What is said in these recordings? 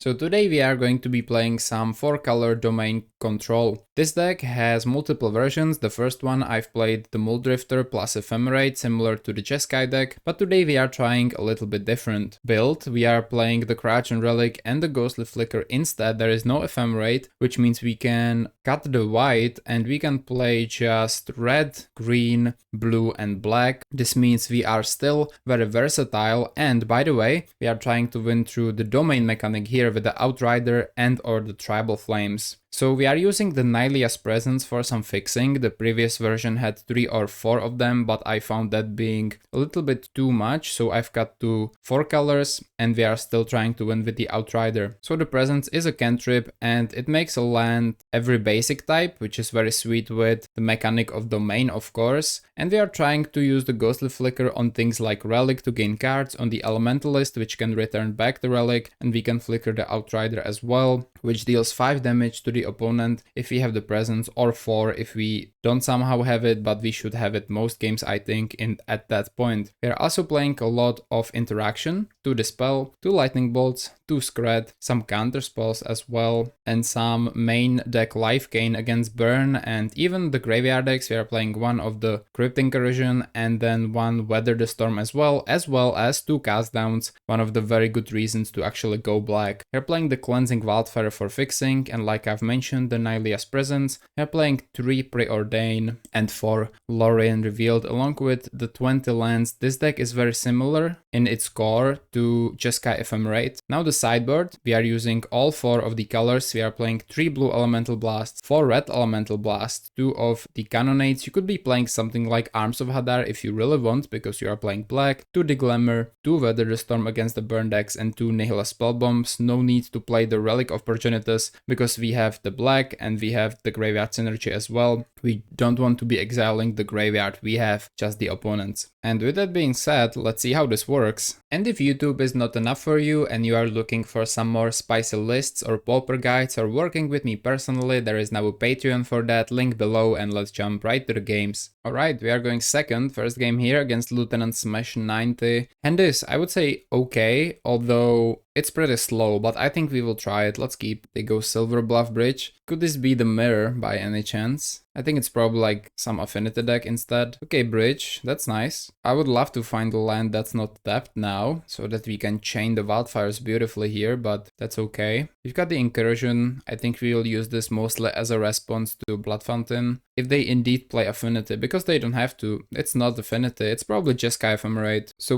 So today we are going to be playing some 4-color domain control. This deck has multiple versions. The first one I've played the Muldrifter plus Ephemerate, similar to the Jeskai deck, but today we are trying a little bit different build. We are playing the Crouch and Relic and the Ghostly Flicker instead. There is no Ephemerate, which means we can cut the white and we can play just red, green, blue and black. This means we are still very versatile, and by the way, we are trying to win through the domain mechanic here with the Outrider and or the Tribal Flames. So we are using the Nylea's presence for some fixing. The previous version had 3 or 4 of them, but I found that being a little bit too much, so I've cut to 4 colors and we are still trying to win with the Outrider. So the presence is a cantrip and it makes a land every basic type, which is very sweet with the mechanic of domain, of course. And we are trying to use the Ghostly Flicker on things like Relic to gain cards, on the Elementalist, which can return back the Relic, and we can flicker the Outrider as well, which deals 5 damage to the opponent if we have the presence, or 4 if we don't somehow have it, but we should have it most games, I think, at that point. We are also playing a lot of interaction, 2 Dispel, 2 Lightning Bolts, 2 Skred, some Counterspells as well, and some main deck life gain against Burn, and even the graveyard decks. We are playing one of the Crypt Incursion and then one Weather the Storm as well as 2 cast downs, one of the very good reasons to actually go black. We are playing the Cleansing Wildfire for fixing, and like I've mentioned, the Nylea's presence. We are playing 3 Preordain and 4 Lorien Revealed along with the 20 lands. This deck is very similar in its core to Jeskai Ephemerate. Now the sideboard, we are using all 4 of the colors. We are playing 3 blue elemental blasts, 4 red elemental blasts, 2 of the cannonades. You could be playing something like Arms of Hadar if you really want, because you are playing black, 2 the Glamour, 2 Weather the Storm against the burn decks, and 2 Nihila spell bombs. No need to play the Relic of Progenitus because we have the black and we have the graveyard synergy as well. We don't want to be exiling the graveyard, we have just the opponents. And with that being said, let's see how this works. And if YouTube is not enough for you and you are looking for some more spicy lists or pauper guides or working with me personally, there is now a Patreon for that, link below, and let's jump right to the games. Alright, we are going second, first game here against Lieutenant Smash 90. And this, I would say okay, although it's pretty slow, but I think we will try it. Let's keep. They go Silver Bluff Bridge. Could this be the Mirror by any chance? I think it's probably like some affinity deck instead. Okay, Bridge, that's nice. I would love to find a land that's not tapped now, so that we can chain the Wildfires beautifully here, but that's okay. We've got the Incursion. I think we will use this mostly as a response to Blood Fountain, if they indeed play Affinity, because they don't have to. It's not Affinity, it's probably Jeskai Ephemerate. So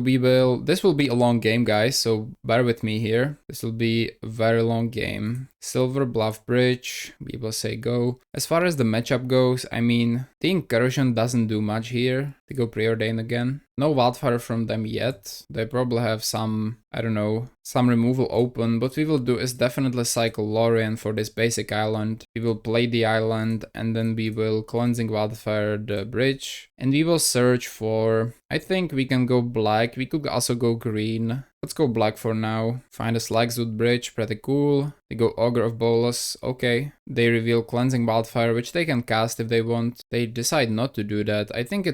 this will be a long game, guys, so bear with me here. This will be a very long game. Silver Bluff Bridge, we will say go. As far as the matchup goes, I mean, the Incursion doesn't do much here. They go Preordain again. No Wildfire from them yet. They probably have some, I don't know, some removal open. What we will do is definitely cycle Lorien for this basic island. We will play the island and then we will Cleansing Wildfire the bridge. And we will search for, I think we can go black. We could also go green. Let's go black for now. Find a Slagzoot Bridge, pretty cool. They go Augur of Bolas, okay. They reveal Cleansing Wildfire, which they can cast if they want. They decide not to do that. I think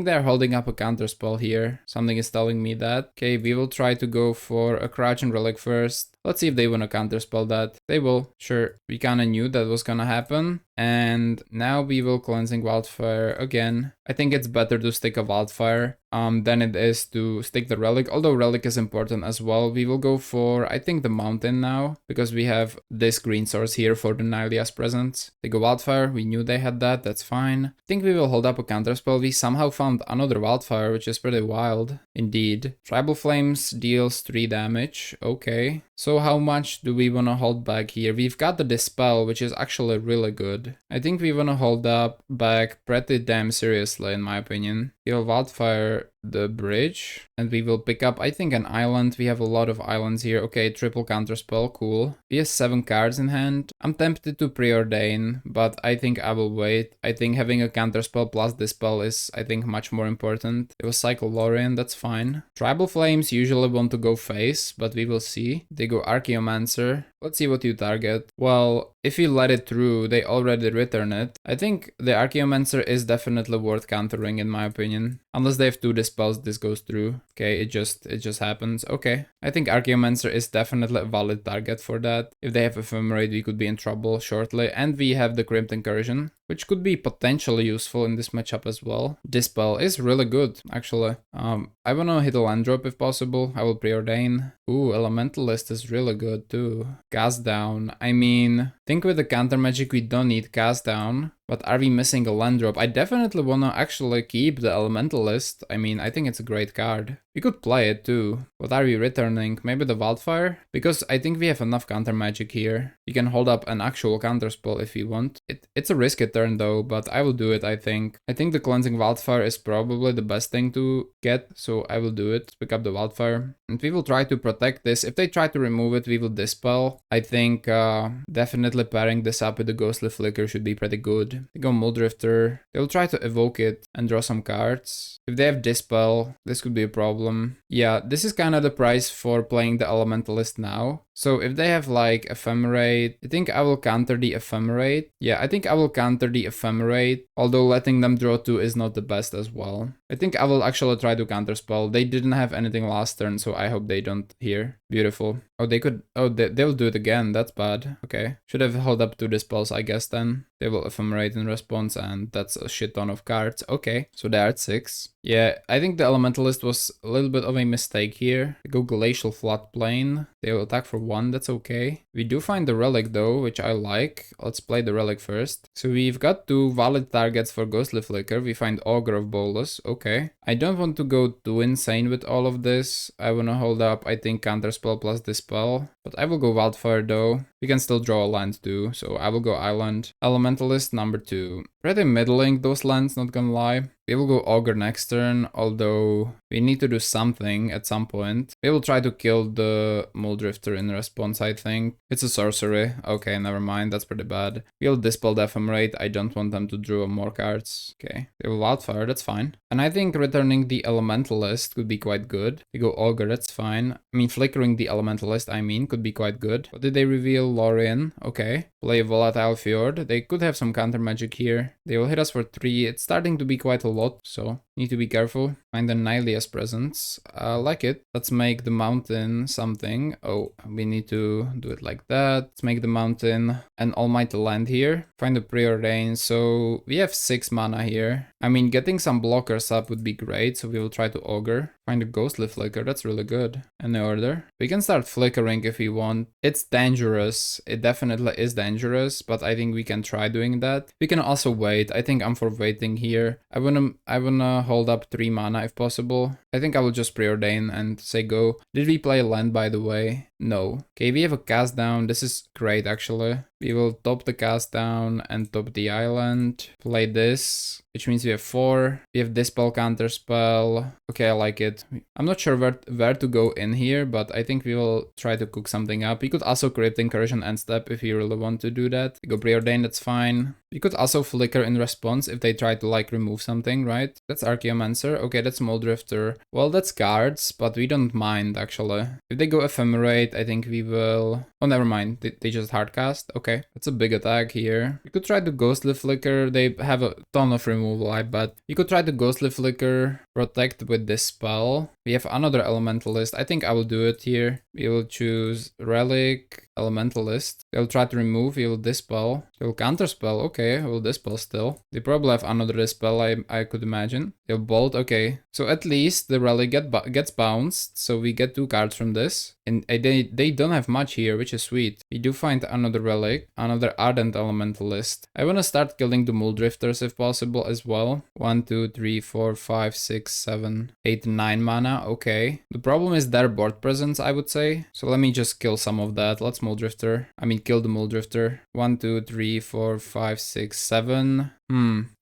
they're holding up a Counterspell here. Something is telling me that. Okay, we will try to go for a Crouch and Relic first. Let's see if they want to Counterspell that. They will, sure. We kinda knew that was gonna happen. And now we will Cleansing Wildfire again. I think it's better to stick a Wildfire than it is to stick the Relic, although Relic is important as well. We will go for, I think, the Mountain now, because we have this green source here for the Nylea's presence. They go Wildfire, we knew they had that, that's fine. I think we will hold up a Counterspell. We somehow found another Wildfire, which is pretty wild, indeed. Tribal Flames deals 3 damage, okay. So how much do we want to hold back here? We've got the Dispel, which is actually really good. I think we want to hold up back pretty damn seriously, in my opinion. We'll Wildfire the bridge and we will pick up, I think, an island. We have a lot of islands here. Okay, triple Counterspell, cool. He has 7 cards in hand. I'm tempted to Preordain, but I think I will wait. I think having a Counterspell plus Dispel is, I think, much more important. It was Cycle Lorien, that's fine. Tribal Flames usually want to go face, but we will see. They go Archaeomancer. Let's see what you target. Well, if you let it through, they already return it. I think the Archaeomancer is definitely worth countering in my opinion. Unless they have 2 Dispels, this goes through. Okay, it just happens. Okay, I think Archaeomancer is definitely a valid target for that. If they have Ephemerate, we could be in trouble shortly. And we have the Crypt Incursion, which could be potentially useful in this matchup as well. Dispel is really good, actually. I wanna hit a land drop if possible. I will preordain. Ooh, Elementalist is really good too. Cast down. I mean, think with the counter magic we don't need cast down. But are we missing a land drop? I definitely wanna actually keep the Elementalist. I mean, I think it's a great card. We could play it too. What are we returning? Maybe the Wildfire? Because I think we have enough counter magic here. We can hold up an actual counterspell if we want. It's a risky turn though, but I will do it, I think. I think the Cleansing Wildfire is probably the best thing to get, so I will do it. Pick up the Wildfire. And we will try to protect this. If they try to remove it, we will Dispel. I think definitely pairing this up with the Ghostly Flicker should be pretty good. They go Muldrifter. They will try to evoke it and draw some cards. If they have Dispel, this could be a problem. Yeah, this is kind of the price for playing the Elementalist now. So if they have like Ephemerate, I think I will counter the Ephemerate. Yeah, I think I will counter the Ephemerate, although letting them draw 2 is not the best as well. I think I will actually try to counterspell. They didn't have anything last turn, so I hope they don't here. Beautiful. Oh, they could... Oh, they'll do it again. That's bad. Okay. Should have held up 2 dispels, I guess, then. They will Ephemerate in response, and that's a shit ton of cards. Okay, so they're at 6. Yeah, I think the Elementalist was a little bit of a mistake here. They go Glacial Floodplain. They will attack for 1, that's okay. We do find the Relic though, which I like. Let's play the Relic first. So we've got 2 valid targets for Ghostly Flicker. We find Augur of Bolas, okay. I don't want to go too insane with all of this. I wanna hold up, I think, Counterspell plus Dispel. But I will go Wildfire though. We can still draw a land too, so I will go Island. Elementalist number 2. Pretty middling those lands, not gonna lie. We will go Augur next turn, although we need to do something at some point. We will try to kill the Muldrifter in response, I think. It's a sorcery. Okay, never mind, that's pretty bad. We'll Dispel the Ephemerate. I don't want them to draw more cards. Okay, they will Wildfire, that's fine. And I think returning the Elementalist could be quite good. We go Augur, that's fine. I mean, flickering the Elementalist, I mean, could be quite good. What did they reveal? Lorien. Okay. Play Volatile Fjord. They could have some counter magic here. They will hit us for 3. It's starting to be quite a lot, so need to be careful. Find the Nylea's presence. I like it. Let's make the mountain something. Oh, we need to do it like that. Let's make the mountain an Almighty Land here. Find the Preordain. So we have 6 mana here. I mean, getting some blockers up would be great, so we will try to Augur. Find a Ghostly Flicker, that's really good. Any order? We can start flickering if we want. It's dangerous. It definitely is dangerous, but I think we can try doing that. We can also wait. I think I'm for waiting here. I wanna hold up 3 mana if possible. I think I will just preordain and say go. Did we play land, by the way? No. Okay, we have a cast down. This is great, actually. We will top the cast down and top the island. Play this, which means we have 4. We have Dispel, Counterspell. Okay, I like it. I'm not sure where to go in here, but I think we will try to cook something up. We could also Crypt Incursion end step if you really want to do that. We go Preordain, that's fine. We could also Flicker in response if they try to like remove something, right? That's Archaeomancer. Okay, that's Muldrifter. Well, that's cards, but we don't mind actually. If they go Ephemerate, I think we will... Oh, never mind. They just hardcast. Okay, that's a big attack here. We could try to Ghostly Flicker. They have a ton of removal, I bet. We could try to Ghostly Flicker, protect with this spell. We have another Elementalist. I think I will do it here. We will choose Relic, Elementalist. They'll try to remove, we will Dispel. They'll Counterspell, okay, we'll Dispel still. They probably have another Dispel, I could imagine. They'll Bolt, okay. So at least the Relic gets bounced, so we get 2 cards from this. And they don't have much here, which is sweet. We do find another Relic, another Ardent Elementalist. I wanna start killing the Muldrifters if possible as well. 1, 2, 3, 4, 5, 6, 7, 8, 9 mana, okay. The problem is their board presence, I would say. So let me just kill some of that. Let's Muldrifter. I mean, kill the Muldrifter. 1, 2, 3, 4, 5, 6, 7.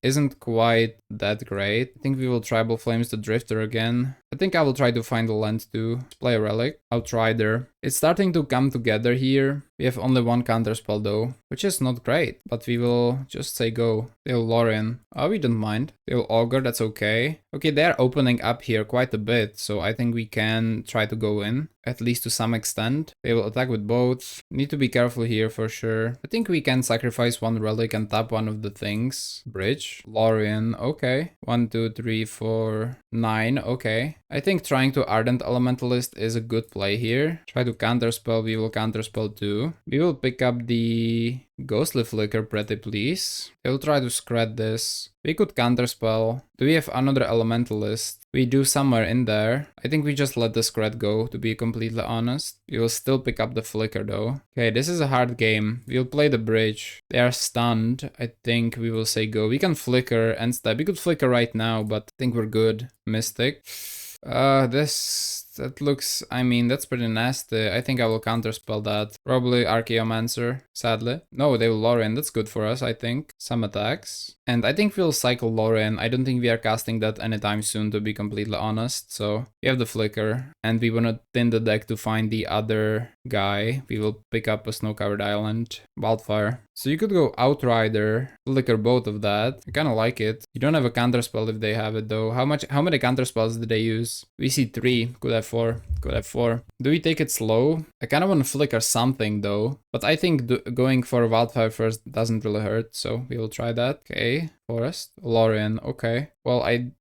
Isn't quite that great. I think we will Tribal Flames the Drifter again. I think I will try to find a land too. Let's play a Relic. Outrider. It's starting to come together here. We have only one counterspell though, which is not great, but we will just say go. They'll Lorien. Oh, we don't mind. They'll Augur, that's okay. Okay, they're opening up here quite a bit, so I think we can try to go in, at least to some extent. They will attack with both. Need to be careful here for sure. I think we can sacrifice one relic and tap one of the things. Bridge. Lorien, okay. 1, 2, 3, 4, 9, okay. I think trying to Ardent Elementalist is a good play here. Try to counterspell, we will counterspell too. We will pick up the Ghostly Flicker, pretty please. We'll try to Skred this. We could counterspell. Do we have another Elementalist? We do somewhere in there. I think we just let the Skred go, to be completely honest. We will still pick up the Flicker though. Okay, this is a hard game. We'll play the bridge. They are stunned. I think we will say go. We can Flicker and step. We could Flicker right now, but I think we're good. Mystic. That looks, I mean, that's pretty nasty. I think I will counterspell that. Probably Archaeomancer, sadly. No, they will Lorien, that's good for us, I think. Some attacks. And I think we'll cycle Lorien. I don't think we are casting that anytime soon, to be completely honest. So we have the Flicker, and we want to thin the deck to find the other guy. We will pick up a snow-covered island. Wildfire. So you could go Outrider, Flicker both of that. I kind of like it. You don't have a counterspell if they have it though. How many counterspells did they use? We see 3, could have 4, could have 4. Do we take it slow? I kind of want to Flicker something though, but I think going for Wildfire first doesn't really hurt, so we will try that. Okay, Forest, Lorien, okay. Well, I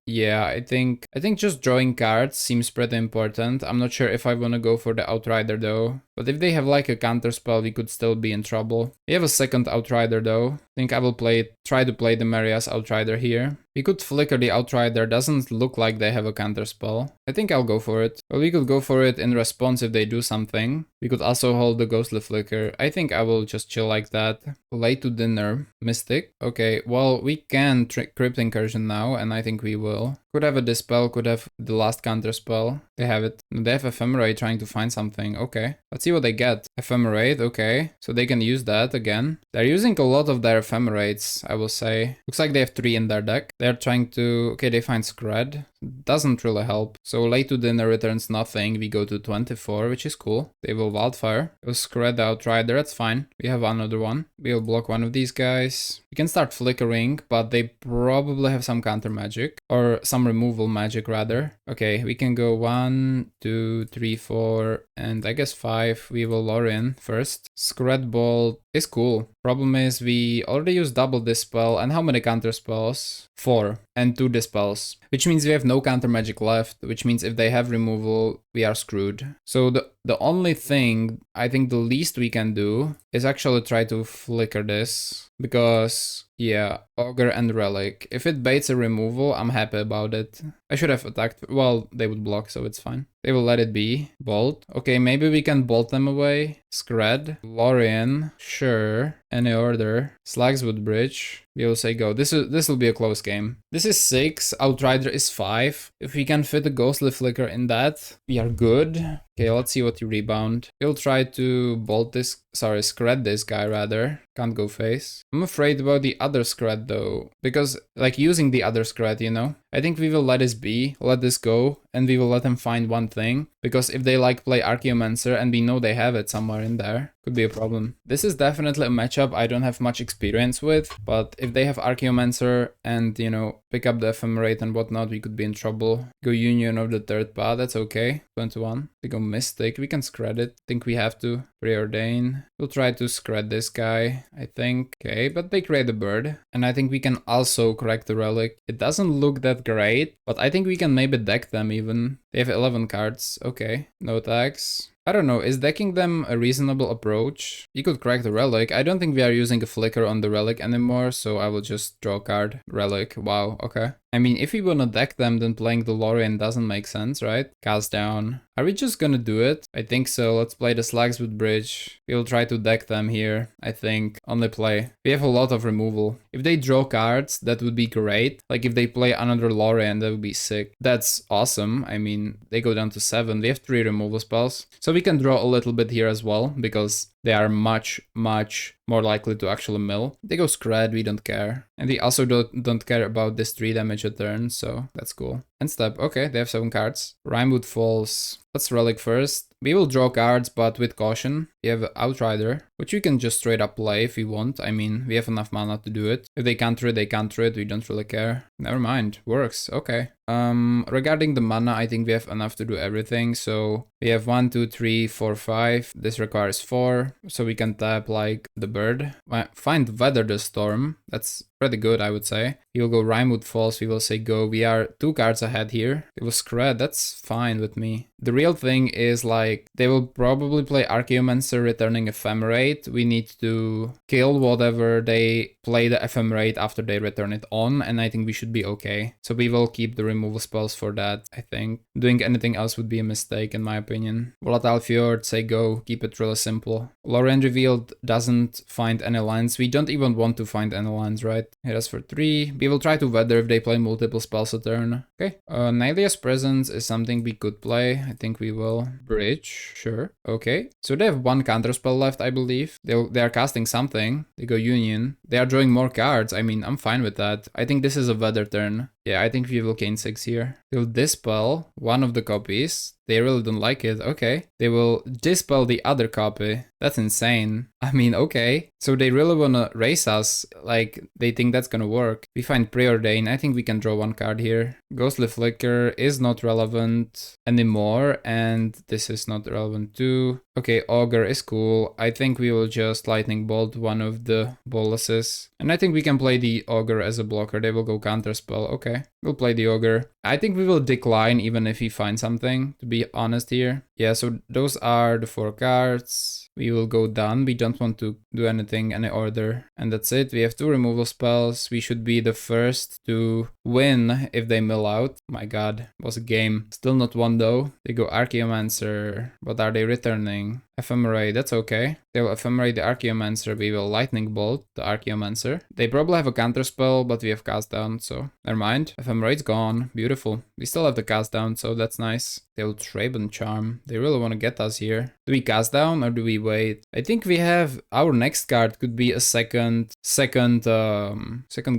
think just drawing cards seems pretty important. I'm not sure if I want to go for the Outrider though. But if they have like a counterspell, we could still be in trouble. We have a second Outrider though. I think I will try to play the Meria's Outrider here. We could Flicker the Outrider, doesn't look like they have a counterspell. I think I'll go for it. Well, we could go for it in response if they do something. We could also hold the Ghostly Flicker. I think I will just chill like that. Late to dinner. Mystic. Okay, well, we can Crypt Incursion now, and I think we will. Could have a Dispel, could have the last counterspell. They have it. They have Ephemerate trying to find something. Okay, let's see what they get. Ephemerate, okay. So they can use that again. They're using a lot of their Ephemerates, I will say. Looks like they have 3 in their deck. They're trying to... Okay, they find Skred. Doesn't really help. So late to dinner returns nothing. We go to 24, which is cool. They will Wildfire. We'll Skred the Outrider, that's fine. We have another one. We'll block one of these guys. We can start Flickering, but they probably have some counter magic. Or some removal magic rather. Okay, we can go 1, 2, 3, 4, and I guess 5. We will Lorien first. Skred Bolt is cool. Problem is we already used double Dispel, and how many counter spells? 4 and 2 Dispels, which means we have no counter magic left, which means if they have removal, we are screwed. So the only thing, I think the least we can do is actually try to Flicker this, because yeah, Augur and Relic. If it baits a removal, I'm happy about it. I should have attacked, well, they would block, so it's fine. They will let it be. Bolt. Okay, maybe we can bolt them away. Skred. Lorien. Sure. Any order. Slagswood Bridge. We will say go. This will be a close game. This is 6. Outrider is 5. If we can fit a Ghostly Flicker in that, we are good. Okay, let's see what you rebound. We'll try to Skred this guy rather. Can't go face. I'm afraid about the other Skred though, because like using the other Skred, you know? I think we will let this go, and we will let them find one thing, because if they like play Archaeomancer and we know they have it somewhere in there, could be a problem. This is definitely a matchup I don't have much experience with, but if they have Archaeomancer and, you know, pick up the Ephemerate and whatnot, we could be in trouble. Go Union of the Third Path, that's okay. 21. They go Mystic, we can Skred it. Think we have to. Preordain. We'll try to Skred this guy, I think. Okay, but they create a bird. And I think we can also correct the Relic. It doesn't look that great, but I think we can maybe deck them even. They have 11 cards. Okay, no attacks. I don't know, is decking them a reasonable approach? You could crack the Relic. I don't think we are using a Flicker on the Relic anymore, so I will just draw a card. Relic, wow, okay. I mean, if we wanna deck them, then playing the Lorien doesn't make sense, right? Cast down. Are we just gonna do it? I think so. Let's play the Slagswood Bridge. We'll try to deck them here, I think. Only play. We have a lot of removal. If they draw cards, that would be great. Like if they play another Lorien, that would be sick. That's awesome. I mean, they go down to 7. We have 3 removal spells. So we can draw a little bit here as well, because they are much more likely to actually mill. They go Skred, we don't care. And we also don't care about this 3 damage a turn, so that's cool. End step. Okay, they have 7 cards. Rimewood Falls. Let's relic first. We will draw cards, but with caution. We have Outrider, which we can just straight up play if we want. I mean, we have enough mana to do it. If they counter it, they counter it. We don't really care. Never mind. Works. Okay. Regarding the mana, I think we have enough to do everything. So we have 1, 2, 3, 4, 5. This requires 4. So we can tap like the bird. Find Weather the Storm. That's pretty good, I would say. He will go Rimewood Falls. We will say go. We are 2 cards ahead here. It was Skred. That's fine with me. The real thing is like they will probably play Archaeomancer returning Ephemerate. We need to kill whatever they play the Ephemerate after they return it on, and I think we should be okay. So we will keep the removal spells for that, I think. Doing anything else would be a mistake in my opinion. Volatile Fjord, say go, keep it really simple. Lorien Revealed doesn't find any lands. We don't even want to find any lands, right? Hit us for 3. We will try to weather if they play multiple spells a turn. Okay. Nylea's Presence is something we could play. I think we will. Bridge, sure. Okay. So they have 1 counterspell left, I believe. They are casting something. They go Union. They are drawing more cards. I mean, I'm fine with that. I think this is a weather turn. Yeah, I think we will gain 6 here. They'll dispel 1 of the copies. They really don't like it. Okay. They will dispel the other copy. That's insane. I mean, okay. So they really wanna race us. Like, they think that's gonna work. We find Preordain. I think we can draw 1 card here. Ghostly Flicker is not relevant anymore. And this is not relevant too. Okay, Augur is cool. I think we will just Lightning Bolt 1 of the Bolases. And I think we can play the Augur as a blocker. They will go Counterspell. Okay. We'll play the Augur. I think we will decline even if we find something, to be honest here. Yeah, so those are the 4 cards. We will go done. We don't want to do anything, any order. And that's it. We have 2 removal spells. We should be the first to win if they mill out. My god, it was a game. Still not won though. They go Archaeomancer. What are they returning? Ephemerate, that's okay. They will Ephemerate the Archaeomancer. We will Lightning Bolt the Archaeomancer. They probably have a counterspell, but we have cast down, so never mind. Ephemerate's gone. Beautiful. We still have the cast down, so that's nice. They will Traben Charm. They really want to get us here. Do we cast down or do we wait? I think we have our next card could be a second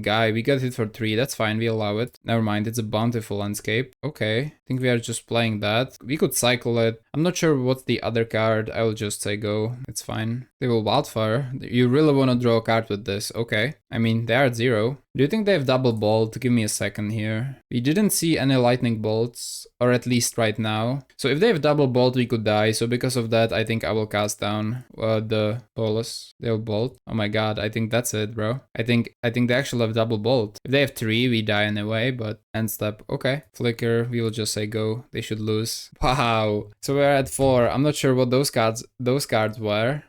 guy. We get it for 3. That's fine. We allow it. Never mind. It's a Bountiful Landscape. Okay. I think we are just playing that. We could cycle it. I'm not sure what's the other card. I will just say go. It's fine. They will Wildfire. You really want to draw a card with this. Okay. I mean, they are at 0. Do you think they have double bolt? Give me a second here. We didn't see any lightning bolts, or at least right now. So if they have double bolt, we could die. So because of that, I think I will cast down the Bolas. They'll bolt. Oh my god, I think that's it, bro. I think they actually have double bolt. If they have 3, we die anyway, but end step. Okay. Flicker, we will just say go. They should lose. Wow. So we're at 4. I'm not sure what those cards were.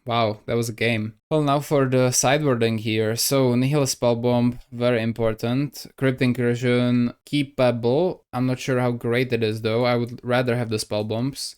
Wow, that was a game. Well, now for the sidewarding here. So Nihil Spellbomb, very important. Crypt Incursion, Keep Pebble. I'm not sure how great it is though. I would rather have the Spellbombs.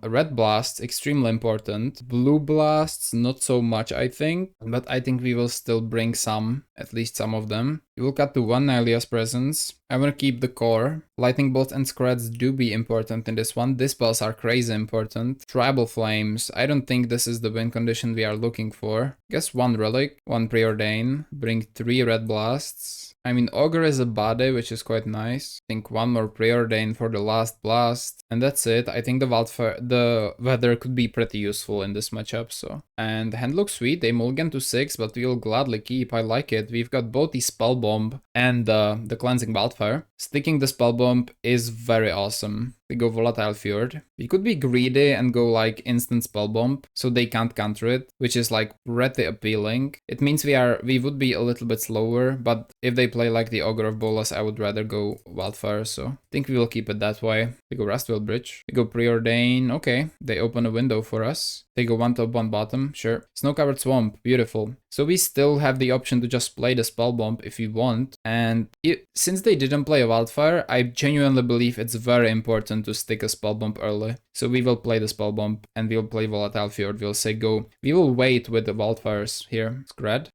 Red Blasts, extremely important. Blue Blasts, not so much I think. But I think we will still bring some, at least some of them. We will cut to 1 Nylea's Presence. I want to keep the core. Lightning Bolts and Skreds do be important in this one. Dispels are crazy important. Tribal Flames. I don't think this is the win condition we are looking for. Guess 1 Relic, 1 Preordain. Bring 3 Red Blasts. I mean, Augur is a body, which is quite nice. I think 1 more Preordain for the last blast. And that's it. I think the weather could be pretty useful in this matchup, so. And the hand looks sweet. They mulligan to 6, but we'll gladly keep. I like it. We've got both the Spellbomb and the Cleansing Wildfire. Sticking the Spellbomb is very awesome. We go Volatile Fjord. We could be greedy and go like instant Spellbomb, so they can't counter it, which is like pretty appealing. It means we would be a little bit slower, but if they play like the Augur of Bolas, I would rather go Wildfire, so I think we will keep it that way. We go Rustwell Bridge. We go Preordain. Okay, they open a window for us. They go 1 top, 1 bottom, sure. Snow-covered Swamp, beautiful. So we still have the option to just play the Spellbomb if we want, and since they didn't play a Wildfire, I genuinely believe it's very important reason to stick a spell bomb early. So we will play the spell bomb and we'll play Volatile Fjord. We'll say go. We will wait with the Wildfires here. Skred.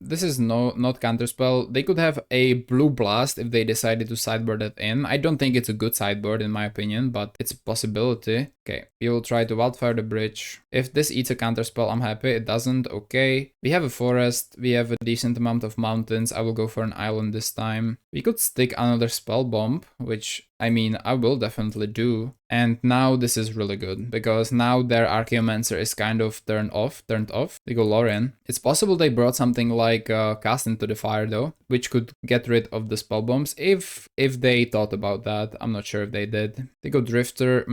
This is not Counterspell. They could have a blue blast if they decided to sideboard it in. I don't think it's a good sideboard in my opinion, but it's a possibility. Okay, we will try to Wildfire the bridge. If this eats a Counterspell, I'm happy. It doesn't. Okay. We have a forest. We have a decent amount of mountains. I will go for an island this time. We could stick another spell bomb, which I mean, I will definitely do. And now this is really good, because now their Archaeomancer is kind of turned off. They go Lorien. It's possible they brought something like Cast into the Fire though, which could get rid of the spell bombs if they thought about that. I'm not sure if they did. They go Drifter.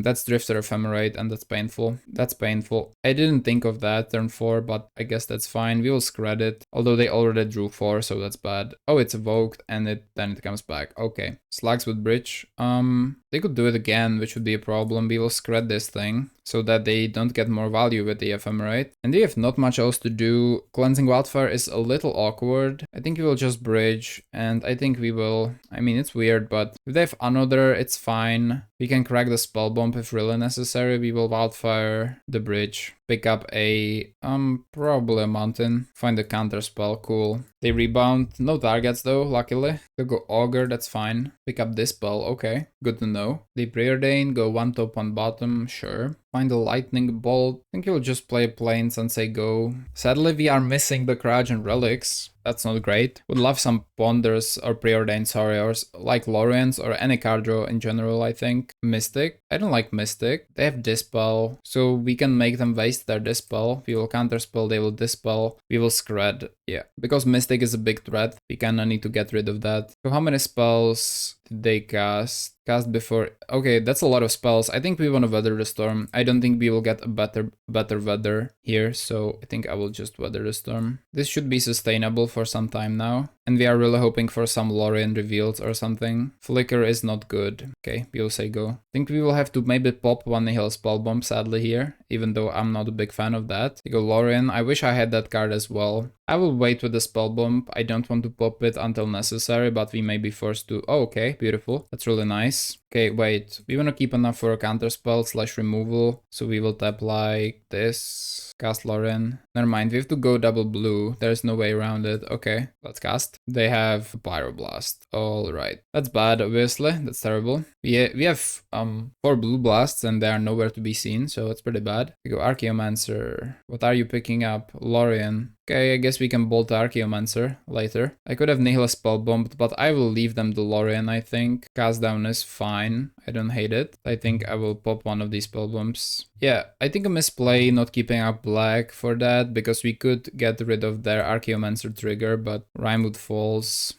That's Drifter Ephemerate, and that's painful. That's painful. I didn't think of that turn 4, but I guess that's fine. We will Skred it, although they already drew 4, so that's bad. Oh, it's evoked, and then it comes back. Okay. Slugs with Bridge. They could do it again, which would be a problem. We will Skred this thing so that they don't get more value with the Ephemerate. And they have not much else to do. Cleansing Wildfire is a little awkward. I think we will just bridge, and I think we will... I mean, it's weird, but if they have another, it's fine. We can crack the spell bomb if really necessary. We will Wildfire the bridge. Pick up a, probably a mountain. Find a Counterspell, cool. They rebound, no targets though, luckily. They'll go Augur, that's fine. Pick up this spell, okay, good to know. They Preordain, go one top, one bottom, sure. Find a Lightning Bolt. I think you'll just play Plains and say go. Sadly, we are missing the Crouch and Relics. That's not great. Would love some Ponders or Preordain, sorry, or like Lorians or any card draw in general, I think. Mystic. I don't like Mystic. They have Dispel, so we can make them waste their Dispel. We will Counterspell, they will Dispel. We will Skred. Yeah, because Mystic is a big threat. We kinda need to get rid of that. So how many spells did they cast? Cast before... Okay, that's a lot of spells. I think we want to Weather the Storm. I don't think we will get a better weather here, so I think I will just Weather the Storm. This should be sustainable for some time now. And we are really hoping for some Lorien reveals or something. Flicker is not good. Okay, we will say go. I think we will have to maybe pop one Nihil Spellbomb sadly here, even though I'm not a big fan of that. We go Lorien. I wish I had that card as well. I will wait with the Spellbomb. I don't want to pop it until necessary, but we may be forced to... Oh, okay, beautiful. That's really nice. Okay, wait. We want to keep enough for a Counterspell / removal, so we will tap like this. Cast Lorien. Never mind, we have to go double blue. There's no way around it. Okay, let's cast. They have Pyroblast. Alright. That's bad, obviously. That's terrible. We have 4 blue blasts and they are nowhere to be seen, so it's pretty bad. We go Archaeomancer. What are you picking up? Lorien. Okay, I guess we can bolt the Archaeomancer later. I could have Nihil Spellbombed, but I will leave them the Lorien, I think. Cast down is fine. I don't hate it. I think I will pop one of these Spellbombs. Yeah, I think a misplay not keeping up black for that, because we could get rid of their Archaeomancer trigger, but Rimewood Falls.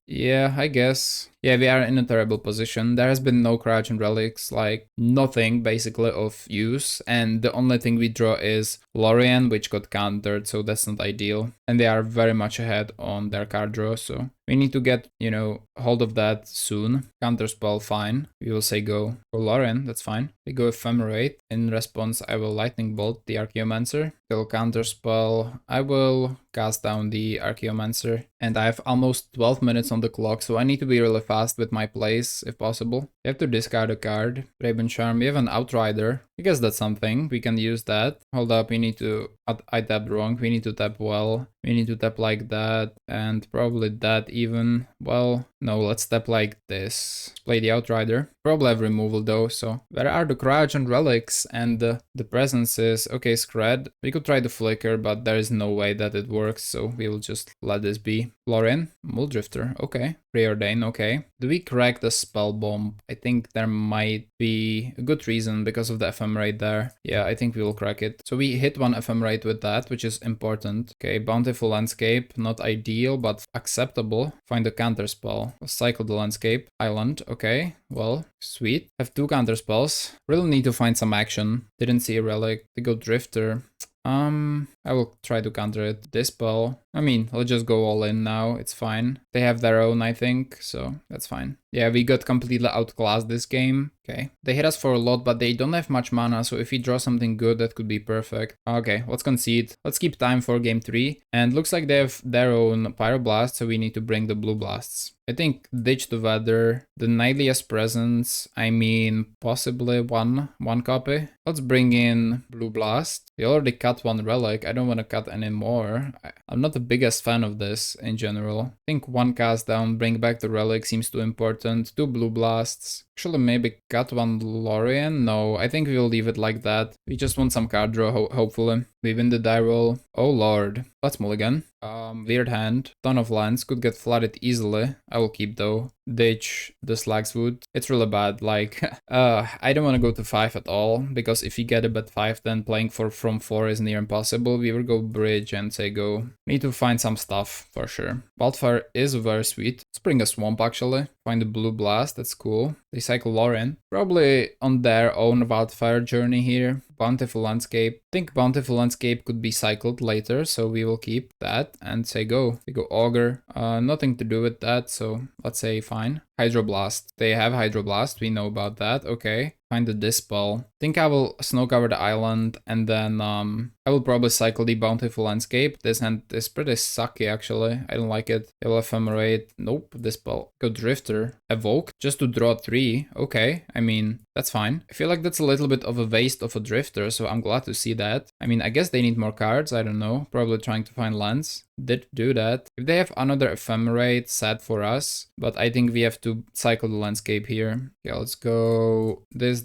Yeah, I guess. Yeah, we are in a terrible position. There has been no Crouch and Relics, like nothing basically of use. And the only thing we draw is Lorien, which got countered, so that's not ideal. And they are very much ahead on their card draw, so we need to get, you know, hold of that soon. Counterspell, fine. We will say go. For Lorien, that's fine. We go Ephemerate. In response, I will Lightning Bolt the Archaeomancer. Kill Counterspell. I will cast down the Archaeomancer. And I have almost 12 minutes on the clock, so I need to be really fast with my plays, if possible. You have to discard a card. Raven Charm. We have an Outrider. I guess that's something. We can use that. Hold up, we need to... I tapped wrong. We need to tap well. We need to tap like that. And probably that even. Well, no, let's tap like this. Let's play the Outrider. Probably have removal though, so... Where are the Crouch and Relics and the presences? Okay, Skred. We could try the Flicker, but there is no way that it works, so we will just let this be. Lorien. Mulldrifter. Okay. Preordain. Okay. Do we crack the Spell Bomb? I think there might be a good reason because of the Ephemerate there. Yeah, I think we will crack it. So we hit one Ephemerate with that, which is important. Okay, Bountiful Landscape. Not ideal, but acceptable. Find a Counterspell. Cycle the Landscape. Island. Okay. Well, sweet. Have 2 Counterspells. Really need to find some action. Didn't see a Relic. They go Drifter. I will try to counter it. Dispel. I mean, let's just go all in now. It's fine. They have their own, I think, so that's fine. Yeah, we got completely outclassed this game. Okay, they hit us for a lot, but they don't have much mana, so if we draw something good, that could be perfect. Okay, let's concede. Let's keep time for game 3. And looks like they have their own Pyroblast, so we need to bring the blue blasts. I think ditch the weather, the Nylea's presence, I mean possibly one copy. Let's bring in Blue Blast. We already cut one relic, I don't want to cut any more. I'm not the biggest fan of this in general. I think one cast down, bring back the relic seems too important. 2 Blue Blasts. Actually maybe cut one Lorien? No, I think we'll leave it like that. We just want some card draw, hopefully. We win the die roll. Oh lord. Let's mulligan. Weird hand. Ton of lands. Could get flooded easily. I will keep though. Ditch the Slagswood. It's really bad. Like, I don't want to go to 5 at all. Because if you get a bet 5, then playing from 4 is near impossible. We will go bridge and say go. Need to find some stuff for sure. Wildfire is very sweet. Let's bring a swamp actually. Find a blue blast. That's cool. They cycle Lorien. Probably on their own Wildfire journey here. Bountiful Landscape. I think Bountiful Landscape could be cycled later, so we will keep that and say go. We go Augur. Nothing to do with that, so let's say fine. Hydroblast. They have Hydroblast, we know about that, okay. Find the Dispel. I think I will snow cover the island and then I will probably cycle the Bountiful Landscape. This hand is pretty sucky actually, I don't like it. It will Ephemerate. Nope, Dispel. Go Drifter. Evoke just to draw 3. Okay, I mean, that's fine. I feel like that's a little bit of a waste of a Drifter, so I'm glad to see that. I mean, I guess they need more cards, I don't know. Probably trying to find lands. Did do that. If they have another Ephemerate, sad for us. But I think we have to cycle the landscape here. Okay, let's go this,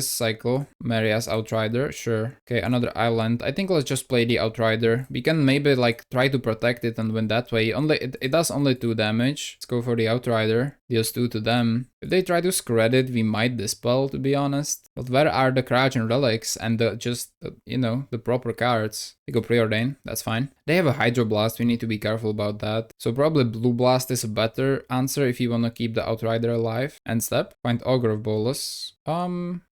cycle. Meria's Outrider, sure. Okay, another island. I think let's just play the Outrider. We can maybe like try to protect it and win that way. It does only 2 damage. Let's go for the Outrider. Deals 2 to them. If they try to Skred it, we might Dispel, to be honest. But where are the Crouch and Relics and the proper cards? They go Preordain, that's fine. They have a Hydroblast, we need to be careful about that. So probably Blue Blast is a better answer if you want to keep the Outrider alive. End step, find Augur of Bolas.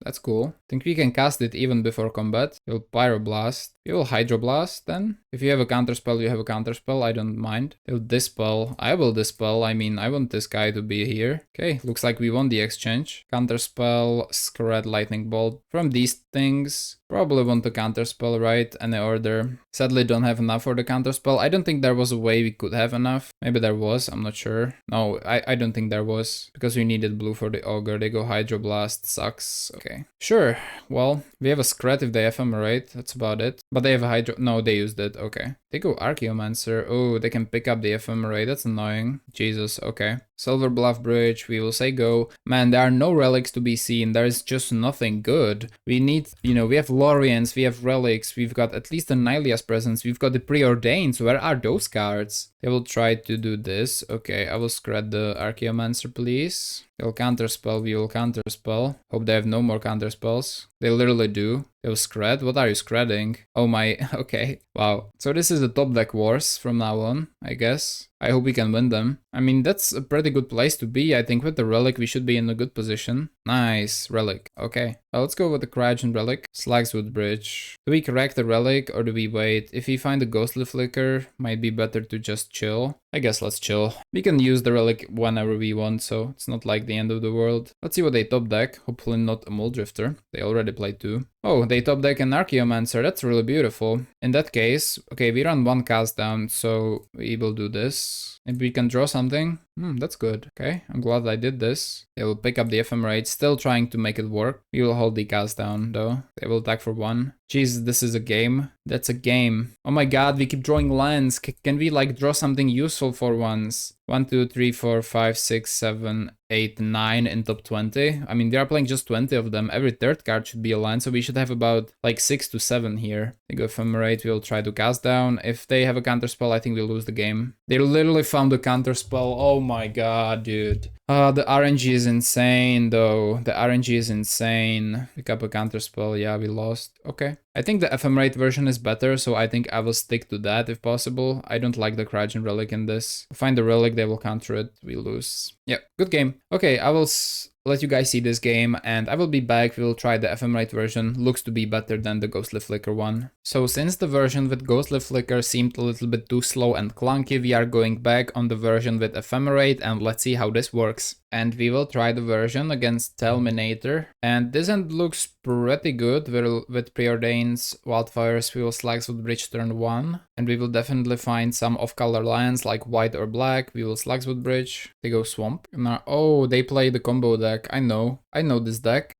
That's cool. Think we can cast it even before combat. You'll Pyroblast. You will Hydroblast then. If you have a Counterspell, you have a Counterspell, I don't mind. You'll Dispel. I will Dispel, I mean, I want this guy to be here. Okay, looks like we won the exchange. Counterspell, Skred, Lightning Bolt. From these things, probably want to Counterspell, right? Any order. Sadly don't have enough for the Counterspell. I don't think there was a way we could have enough. Maybe there was, I'm not sure. No, I don't think there was. Because we needed blue for the Augur. They go Hydroblast, sucks. Okay. Sure, well, we have a Skred if they Ephemerate, that's about it. But they have a Hydro... No, they used it, okay. They go Archaeomancer. Oh, they can pick up the Ephemerate, that's annoying. Jesus, okay. Silver Bluff Bridge, we will say go. Man, there are no relics to be seen, there is just nothing good. We need, we have Loriens, we have relics, we've got at least a Nylea's presence, we've got the Preordains, where are those cards? They will try to do this. Okay, I will Skred the Archaeomancer, please. They'll Counterspell, we will Counterspell. Hope they have no more Counterspells. They literally do. They'll Skred. What are you Skredding? Oh my, okay. Wow. So this is the top deck wars from now on, I guess. I hope we can win them. I mean, that's a pretty good place to be. I think with the Relic, we should be in a good position. Nice, Relic. Okay. Let's go with the Crouch and Relic. Slagswood Bridge. Do we correct the Relic or do we wait? If we find a Ghostly Flicker, might be better to just chill. I guess let's chill. We can use the Relic whenever we want, so it's not like the end of the world. Let's see what they top deck. Hopefully not a Muldrifter. They already played 2. Oh, they top deck an Archaeomancer. That's really beautiful. In that case, okay, we run 1 cast down, so we will do this. Maybe we can draw something. That's good. Okay, I'm glad I did this. They will pick up the Ephemerate, still trying to make it work. We will hold the cast down though. They will attack for 1. Jeez, this is a game. That's a game. Oh my god, we keep drawing lands. Can we like draw something useful for once? 1, 2, 3, 4, 5, 6, 7, 8, 9 in top 20. I mean, they are playing just 20 of them. Every third card should be a land, so we should have about like 6 to 7 here. They go Ephemerate, we'll try to cast down. If they have a Counterspell, I think we'll lose the game. They literally found a Counterspell. Oh my god, dude. The RNG is insane though. The RNG is insane. Pick up a Counterspell, yeah, we lost. Okay. I think the Ephemerate version is better, so I think I will stick to that if possible. I don't like the Crouch and Relic in this. Find the Relic, they will counter it, we lose. Yeah, good game. Okay, I will let you guys see this game and I will be back. We will try the Ephemerate version. Looks to be better than the Ghostly Flicker one. So since the version with Ghostly Flicker seemed a little bit too slow and clunky, we are going back on the version with Ephemerate and let's see how this works. and we will try the version against Telminator. And this end looks pretty good with Preordains, Wildfires, we will Slugs with Bridge turn 1. And we will definitely find some off-color lands like white or black. We will Slugs with Bridge. They go Swamp. Now, oh, they play the combo deck. I know this deck.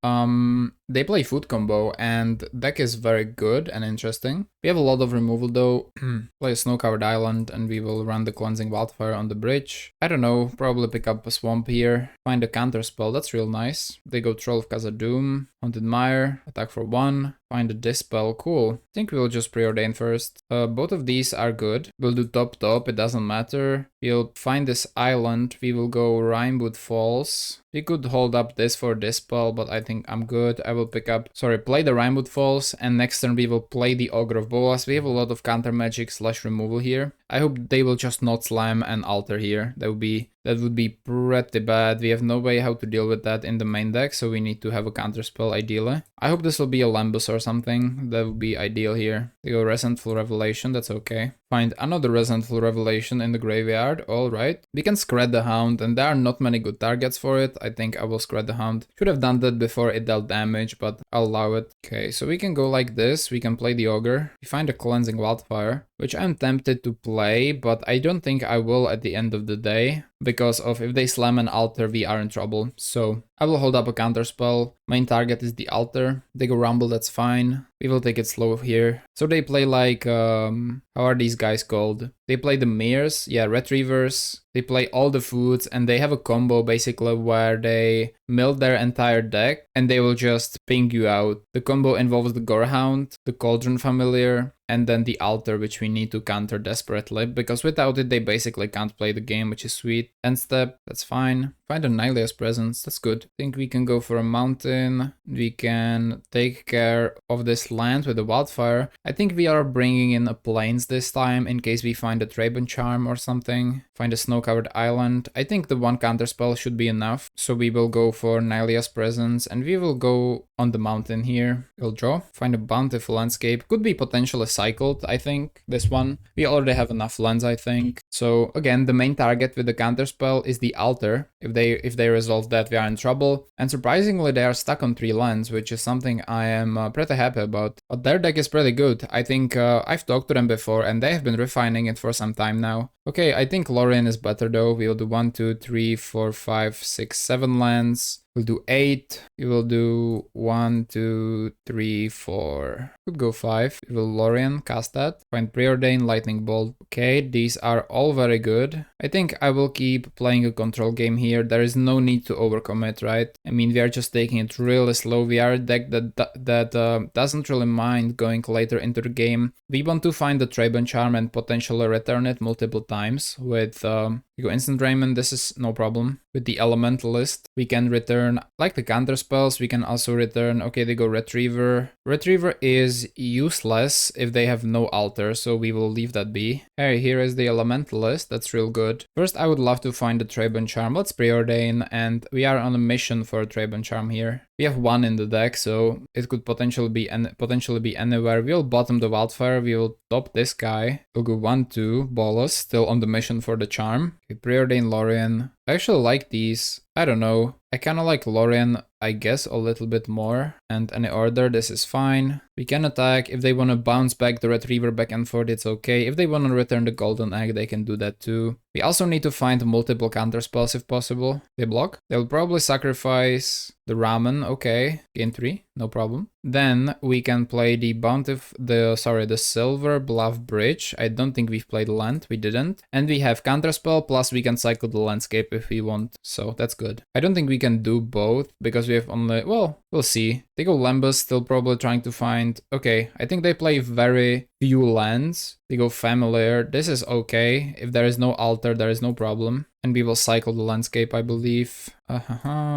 They play Food combo, and deck is very good and interesting. We have a lot of removal though. Play a Snow-covered island, and we will run the Cleansing Wildfire on the bridge. I don't know, probably pick up a Swamp here. Find a Counterspell, that's real nice. They go Troll of Khazad-dûm, Haunted Mire, attack for 1. Find a Dispel, cool. I think we'll just Preordain first. Both of these are good. We'll do top, it doesn't matter. We'll find this island. We will go Rimewood Falls. We could hold up this for Dispel, but I think I'm good. I will play the Rimewood Falls, and next turn we will play the Augur of Bolas. We have a lot of counter magic / removal here. I hope they will just not slam and alter here. That would be pretty bad. We have no way how to deal with that in the main deck, so we need to have a counterspell ideally. I hope this will be a Lambus or something. That would be ideal here. They go Resentful Revelation, that's okay. Find another Resentful Revelation in the graveyard, alright. We can Skred the Hound, and there are not many good targets for it. I think I will Skred the Hound. Should have done that before it dealt damage, but I'll allow it. Okay, so we can go like this. We can play the Ogre. We find a Cleansing Wildfire, which I'm tempted to play, but I don't think I will at the end of the day, because of if they slam and alter, we are in trouble. So I will hold up a counterspell. Main target is the altar. They go Rumble, that's fine. We will take it slow here. So they play like, how are these guys called? They play the Mares, yeah, Retrievers. They play all the foods, and they have a combo basically where they mill their entire deck and they will just ping you out. The combo involves the Gorehound, the Cauldron Familiar, and then the altar, which we need to counter desperately, because without it they basically can't play the game, which is sweet. End step, that's fine. Find a Nylea's Presence, that's good. I think we can go for a mountain. We can take care of this land with a Wildfire. I think we are bringing in a Plains this time in case we find a Trabon Charm or something. Find a Snow-covered island. I think the one counterspell should be enough. So we will go for Nylea's Presence, and we will go on the mountain here. We'll draw. Find a Bountiful Landscape. Could be potentially cycled, I think, this one. We already have enough lands, I think. So again, the main target with the counterspell is the altar. If they resolve that, we are in trouble. And surprisingly, they are stuck on 3 lands, which is something I am pretty happy about. But their deck is pretty good. I think I've talked to them before, and they have been refining it for some time now. Okay, I think Lorien is better though. We'll do 1, 2, 3, 4, 5, 6, 7 lands. We'll do 8. We will do 1, 2, 3, 4. Could go 5. We will Lorien, cast that. Find Preordain, Lightning Bolt. Okay, these are all very good. I think I will keep playing a control game here. There is no need to overcommit, right? I mean, we are just taking it really slow. We are a deck that doesn't really mind going later into the game. We want to find the Trabon Charm and potentially return it multiple times with you go Instant Raymond, this is no problem. With the Elementalist, we can return, like the counter spells, we can also return, okay, they go Retriever. Retriever is useless if they have no altar, so we will leave that be. Hey, here is the Elementalist, that's real good. First, I would love to find the Trabon Charm. Let's Preordain, and we are on a mission for a Trabon Charm here. We have 1 in the deck, so it could potentially be anywhere. We'll bottom the Wildfire, we will top this guy. We'll go 1, 2, Bolas, still on the mission for the charm. Okay, Preordain Lorien. I actually like these. I don't know. I kind of like Lorien, I guess, a little bit more. And any order, this is fine. We can attack. If they want to bounce back the Retriever back and forth, it's okay. If they want to return the Golden Egg, they can do that too. We also need to find multiple counterspells if possible. They block. They'll probably sacrifice the Ramen, okay. Gain 3, no problem. Then we can play the Silver Bluff Bridge. I don't think we've played land, we didn't. And we have counterspell, plus we can cycle the landscape if we want. So that's good. I don't think we can do both because we have only, well, we'll see. They go Lambus, still probably trying to find, okay, I think they play very few lands. They go Familiar, this is okay. If there is no altar, there is no problem. And we will cycle the landscape, I believe.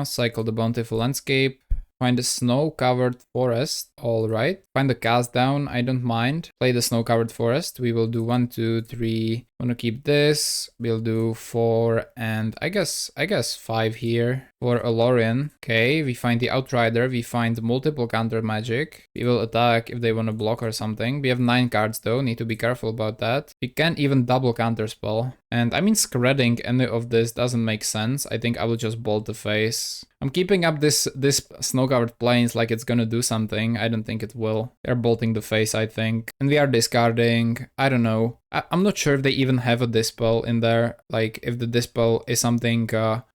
Cycle the Bountiful Landscape. Find a snow-covered forest. Alright. Find the cast down. I don't mind. Play the snow-covered forest. We will do 1, 2, 3. Wanna keep this. We'll do 4 and I guess 5 here for a Lorien. Okay, we find the Outrider. We find multiple counter magic. We will attack if they wanna block or something. We have 9 cards though. Need to be careful about that. We can't even double counterspell. And I mean, Skredding any of this doesn't make sense. I think I will just bolt the face. I'm keeping up this snow-covered plains like it's gonna do something. I don't think it will. They're bolting the face, I think. And we are discarding. I don't know. I'm not sure if they even have a Dispel in there. Like, if the Dispel is something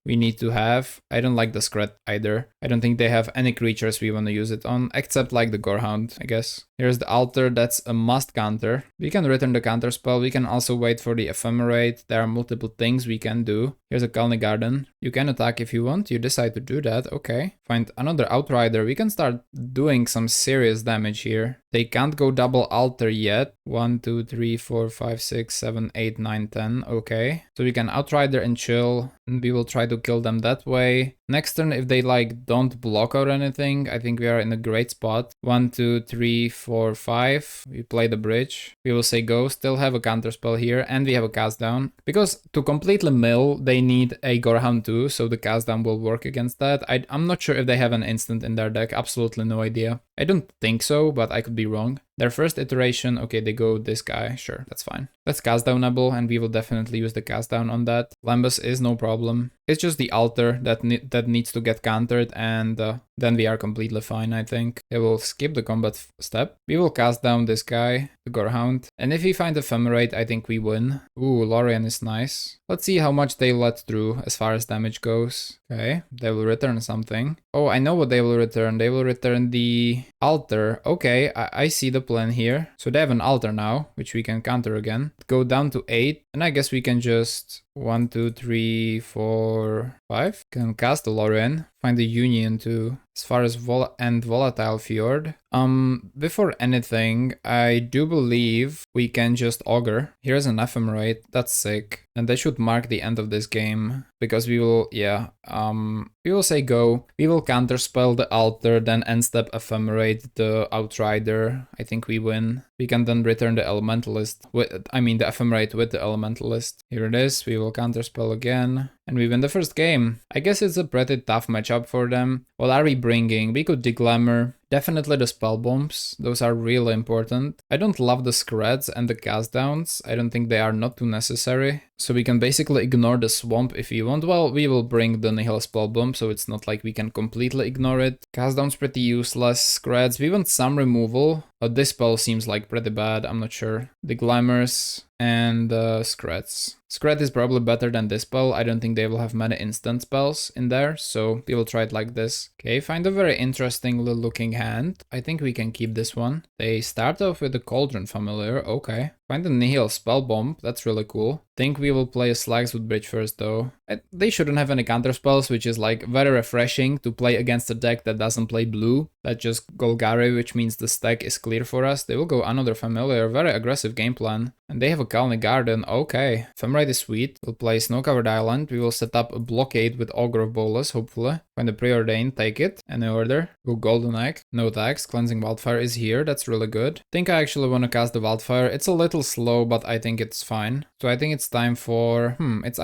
we need to have. I don't like the Skred either. I don't think they have any creatures we want to use it on, except like the Gorehound, I guess. Here's the Altar, that's a must counter. We can return the Counterspell. We can also wait for the Ephemerate. There are multiple things we can do. Here's a Colony Garden. You can attack if you want. You decide to do that. Okay. Find another Outrider. We can start doing some serious damage here. They can't go double Altar yet. 1, 2, 3, 4, 5, 6, 7, 8, 9, 10. Okay. So we can Outrider and chill. And we will try to kill them that way. Next turn, if they like don't block or anything, I think we are in a great spot. 1, 2, 3, 4, 5. We play the bridge. We will say go. Still have a counterspell here, and we have a cast down. Because to completely mill, they need a Gorehound too, so the cast down will work against that. I'm not sure if they have an instant in their deck. Absolutely no idea. I don't think so, but I could be wrong. Their first iteration, okay, they go this guy. Sure, that's fine. Let's cast downable, and we will definitely use the cast down on that. Lambus is no problem. It's just the Altar that needs to get countered, and then we are completely fine, I think. They will skip the combat step. We will cast down this guy, the Gorehound. And if we find Ephemerate, I think we win. Ooh, Lorien is nice. Let's see how much they let through as far as damage goes. Okay, they will return something. Oh, I know what they will return. They will return the Altar. Okay, I see the plan here. So they have an Altar now, which we can counter again. Go down to 8, and I guess we can just 1, 2, 3, 4, 5. Can cast the Lorien. Find the Union too. As far as Volatile Fjord. Before anything, I do believe we can just Augur. Here's an Ephemerate. That's sick. And that should mark the end of this game. Because we will, yeah, we will say go. We will counterspell the Altar, then end step Ephemerate the Outrider. I think we win. We can then return the Elementalist, the Ephemerate with the Elementalist. Here it is. We will counterspell again. And we win the first game. I guess it's a pretty tough matchup for them. What are we bringing? We could Deglamor. Definitely the spell bombs, those are really important. I don't love the Skreds and the cast downs, I don't think they are not too necessary. So we can basically ignore the swamp if you want. Well, we will bring the Nihil spell bomb, so it's not like we can completely ignore it. Cast down's pretty useless. Skreds, we want some removal. This spell seems like pretty bad, I'm not sure. The Glamours and Skreds. Skred is probably better than this spell. I don't think they will have many instant spells in there, so we will try it like this. Okay, find a very interesting little looking hand. I think we can keep this one. They start off with the Cauldron Familiar, okay. Find the Nihil Spell Bomb, that's really cool. Think we will play a Slagswood Bridge first though. They shouldn't have any counter spells, which is like very refreshing to play against a deck that doesn't play blue. That just Golgari, which means the stack is clear for us. They will go another Familiar, very aggressive game plan. And they have a Colony Garden, okay. Ephemerate is sweet. We'll play Snow-Covered Island. We will set up a blockade with Augur of Bolas, hopefully. Find the Preordained, take it. Any order. Go Golden Egg. No tax. Cleansing Wildfire is here. That's really good. Think I actually want to cast the Wildfire. It's a little slow, but I think it's fine. So I think it's time for... It's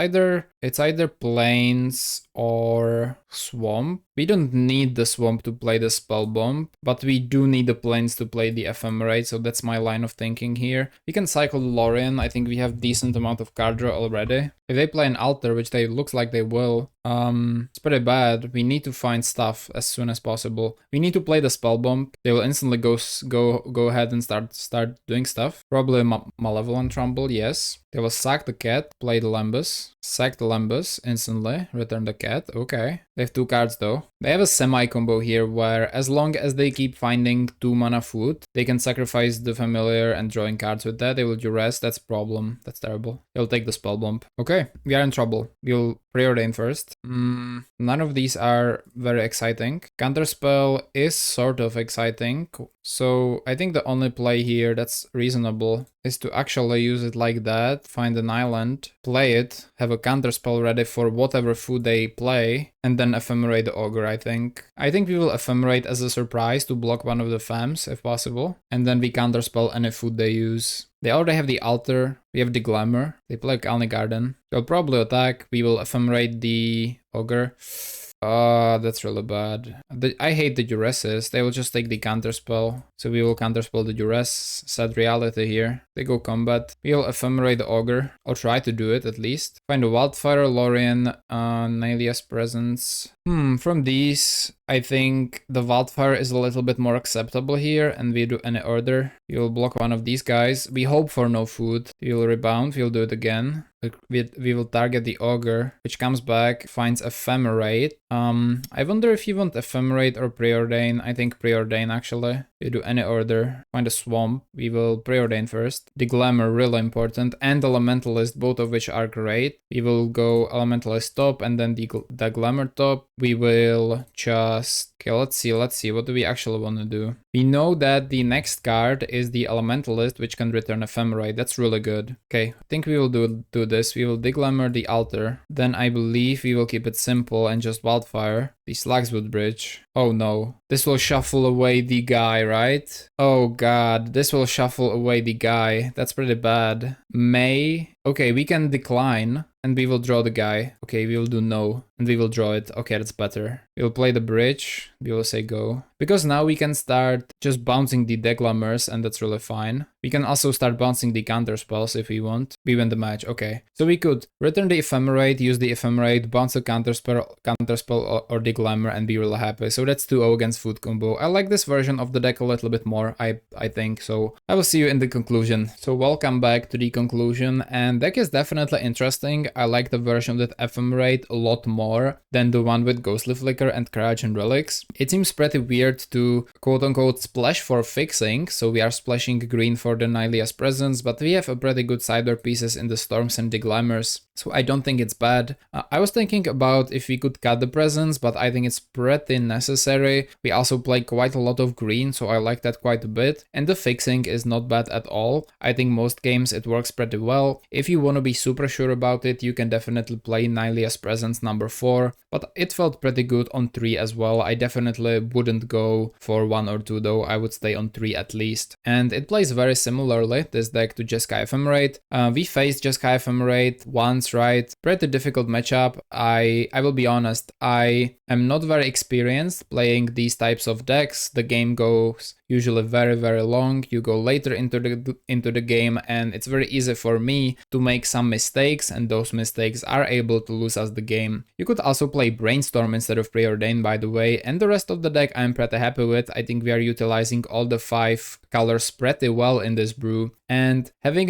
either Plains or Swamp. We don't need the Swamp to play the Spell Bomb, but we do need the Plains to play the Ephemerate, so that's my line of thinking here. We can cycle Lorien. I think we have decent amount of card draw already. If they play an Altar, which they looks like they will, it's pretty bad. We need to find stuff as soon as possible. We need to play the Spell Bomb. They will instantly go ahead and start doing stuff. Probably Malevolent Rumble, yes. They will sack the cat, play the Lambus, sack the Lambus instantly, return the cat, okay. They have 2 cards though. They have a semi-combo here where as long as they keep finding 2 mana food, they can sacrifice the Familiar and drawing cards with that. They will duress, that's a problem, that's terrible. They'll take the Spell Bomb. Okay, we are in trouble. We'll Preordain first. None of these are very exciting. Counterspell is sort of exciting. So I think the only play here that's reasonable is to actually use it like that, find an island, play it, have a counterspell ready for whatever food they play, and then ephemerate the Augur, I think. I think we will ephemerate as a surprise to block one of the Fems, if possible, and then we counterspell any food they use. They already have the Altar, we have the Glamour, they play Alni Garden. They'll probably attack, we will ephemerate the Augur. That's really bad. I hate the Duresses. They will just take the counterspell. So we will counterspell the Duress. Sad reality here. They go combat. We will ephemerate the Augur. Or try to do it at least. Find a Wildfire, Lorien, Nylea's Presence. From these, I think the Wildfire is a little bit more acceptable here, and we do any order. We will block one of these guys. We hope for no food. We will rebound. We'll do it again. We will target the Augur, which comes back, finds Ephemerate. I wonder if you want Ephemerate or Preordain. I think Preordain actually. We do any order. Find a Swamp. We will Preordain first. The Glamour, really important, and Elementalist, both of which are great. We will go Elementalist top and then the Glamour top. We will just... Okay, let's see, what do we actually want to do? We know that the next card is the Elementalist, which can return Ephemerate. That's really good. Okay, I think we will do this. We will Deglamour the Altar. Then I believe we will keep it simple and just Wildfire. The Slagswood Bridge. Oh no. This will shuffle away the guy, right? Oh god, this will shuffle away the guy. That's pretty bad. May. Okay, we can decline and we will draw the guy. Okay, we will do no and we will draw it. Okay, that's better. We'll play the bridge. We will say go. Because now we can start just bouncing the Deglamours and that's really fine. We can also start bouncing the counterspells if we want. We win the match, okay. So we could return the Ephemerate, use the Ephemerate, bounce the counterspell or the Glamour and be really happy. So that's 2-0 against food combo. I like this version of the deck a little bit more, I think. So I will see you in the conclusion. So welcome back to the conclusion, and deck is definitely interesting. I like the version with Ephemerate a lot more than the one with Ghostly Flicker and Courage and Relics. It seems pretty weird to quote-unquote splash for fixing, so we are splashing green for the Nylea's Presence, but we have a pretty good sidebar pieces in the Storms and the Glamours, so I don't think it's bad. I was thinking about if we could cut the Presence, but I think it's pretty necessary. We also play quite a lot of green, so I like that quite a bit, and the fixing is not bad at all. I think most games it works pretty well. If you want to be super sure about it, you can definitely play Nylea's Presence number 4, but it felt pretty good on 3 as well. I definitely wouldn't go for 1 or 2 though, I would stay on 3 at least. And it plays very similarly, this deck, to Jeskai Ephemerate. We faced Jeskai Ephemerate once, right? Pretty difficult matchup. I will be honest, I am not very experienced playing these types of decks. The game goes usually very long. You go later into the game and it's very easy for me to make some mistakes, and those mistakes are able to lose us the game. You could also play Brainstorm instead of Preordain, by the way, and the rest of the deck I'm pretty happy with. I think we are utilizing all the 5 colors pretty well in this brew, and having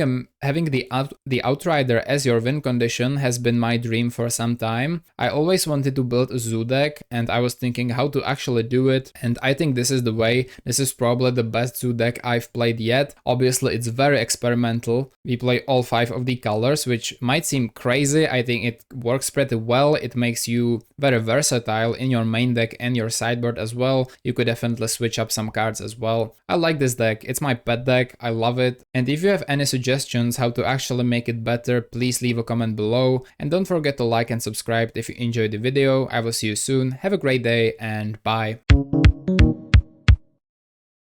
the Outrider as your win condition has been my dream for some time. I always wanted to build a zoo deck and I was thinking how to actually do it, and I think this is the way. This is probably the best zoo deck I've played yet. Obviously it's very experimental. We play all 5 of the colors, which might seem crazy. I think it works pretty well. It makes you very versatile in your main deck and your sideboard as well. You could definitely switch up some cards as well. I like this deck. It's my pet deck. I love it. And if you have any suggestions how to actually make it better, please leave a comment below. And don't forget to like and subscribe if you enjoyed the video. I will see you soon. Have a great day and bye.